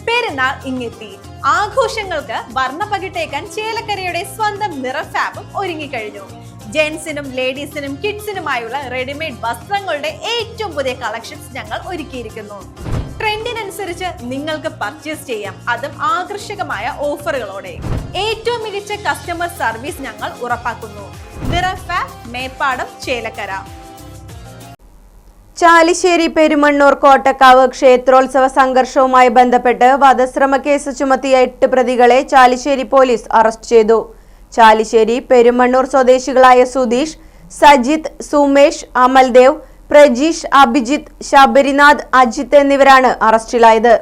പെരുന്നാൾ ഇങ്ങെത്തി. ആഘോഷങ്ങൾക്ക് വർണ്ണപ്പകിട്ടേക്കാൻ ചേലക്കരയുടെ സ്വന്തം നിറഫാബും ഒരുങ്ങിക്കഴിഞ്ഞു. ജെന്റ്സിനും ലേഡീസിനും കിഡ്സിനുമായുള്ള റെഡിമെയ്ഡ് വസ്ത്രങ്ങളുടെ ഏറ്റവും പുതിയ കളക്ഷൻസ് ഞങ്ങൾ ഒരുക്കിയിരിക്കുന്നു. ട്രെൻഡിനനുസരിച്ച് നിങ്ങൾക്ക് പർച്ചേസ് ചെയ്യാം, അതും ആകർഷകമായ ഓഫറുകളോടെ. ഏറ്റവും മികച്ച കസ്റ്റമർ സർവീസ് ഞങ്ങൾ ഉറപ്പാക്കുന്നു. നിറഫാബ്, മേപ്പാടം, ചേലക്കര. ചാലിശ്ശേരി പെരുമണ്ണൂർ കോട്ടക്കാവ് ക്ഷേത്രോത്സവ സംഘർഷവുമായി ബന്ധപ്പെട്ട് വധശ്രമ കേസ് ചുമത്തിയ 8 പ്രതികളെ ചാലിശ്ശേരി പോലീസ് അറസ്റ്റ് ചെയ്തു. ചാലിശ്ശേരി പെരുമണ്ണൂർ സ്വദേശികളായ സുധീഷ്, സജിത്, സുമേഷ്, അമൽദേവ്, പ്രജീഷ്, അഭിജിത്ത്, ശബരിനാഥ്, അജിത്ത് എന്നിവരാണ് അറസ്റ്റിലായത്.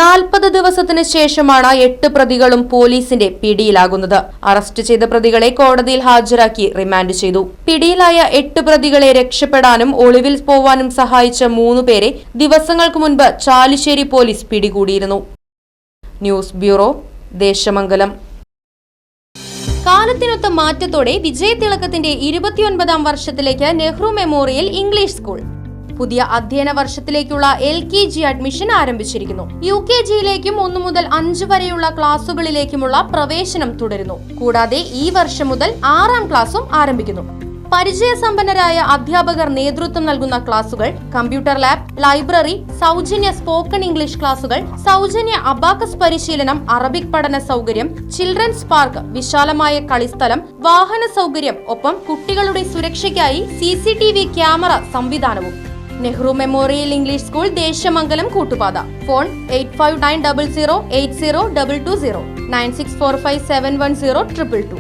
40 ദിവസത്തിന് ശേഷമാണ് 8 പ്രതികളും പോലീസിന്റെ പിടിയിലാകുന്നത്. അറസ്റ്റ് ചെയ്ത പ്രതികളെ കോടതിയിൽ ഹാജരാക്കി റിമാൻഡ് ചെയ്തു. പിടിയിലായ 8 പ്രതികളെ രക്ഷപ്പെടാനും ഒളിവിൽ പോവാനും സഹായിച്ച 3 പേരെ ദിവസങ്ങൾക്ക് മുൻപ് ചാലിശ്ശേരി പോലീസ് പിടികൂടിയിരുന്നു. News bureau, Desamangalam. കാലത്തിനൊത്ത മാറ്റത്തോടെ വിജയതിളക്കത്തിന്റെ 29ാം വർഷത്തിലേക്ക് നെഹ്റു മെമ്മോറിയൽ ഇംഗ്ലീഷ് സ്കൂൾ. പുതിയ അധ്യയന വർഷത്തിലേക്കുള്ള LKG അഡ്മിഷൻ ആരംഭിച്ചിരിക്കുന്നു. UKGയിലേക്കും 1 മുതൽ 5 വരെയുള്ള ക്ലാസുകളിലേക്കുമുള്ള പ്രവേശനം തുടരുന്നു. കൂടാതെ ഈ വർഷം മുതൽ 6ാം ക്ലാസും ആരംഭിക്കുന്നു. പരിചയസമ്പന്നരായ അധ്യാപകർ നേതൃത്വം നൽകുന്ന ക്ലാസുകൾ, കമ്പ്യൂട്ടർ ലാബ്, ലൈബ്രറി, സൗജന്യ സ്പോക്കൺ ഇംഗ്ലീഷ് ക്ലാസുകൾ, സൗജന്യ അബാക്കസ് പരിശീലനം, അറബിക് പഠന സൗകര്യം, ചിൽഡ്രൻസ് പാർക്ക്, വിശാലമായ കളിസ്ഥലം, വാഹന സൗകര്യം, ഒപ്പം കുട്ടികളുടെ സുരക്ഷയ്ക്കായി CCTV ക്യാമറ സംവിധാനവും. Nehru memorial English school, Desamangalam, Koottupatha. Phone 8590080220 9645710222.